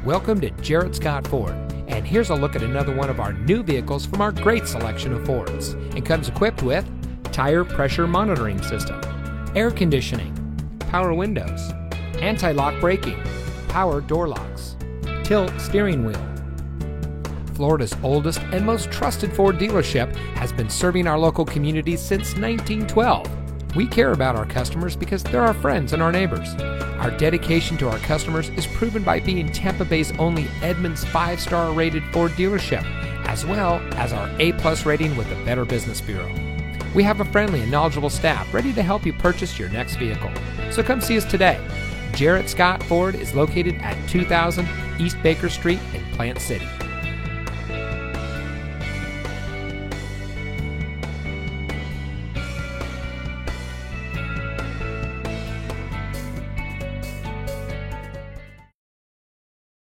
Welcome to Jarrett Scott Ford, and here's a look at another one of our new vehicles from our great selection of Fords. It comes equipped with tire pressure monitoring system, air conditioning, power windows, anti-lock braking, power door locks, tilt steering wheel. Florida's oldest and most trusted Ford dealership has been serving our local communities since 1912. We care about our customers because they're our friends and our neighbors. Our dedication to our customers is proven by being Tampa Bay's only Edmunds 5-star rated Ford dealership, as well as our A+ rating with the Better Business Bureau. We have a friendly and knowledgeable staff ready to help you purchase your next vehicle. So come see us today. Jarrett Scott Ford is located at 2000 East Baker Street in Plant City.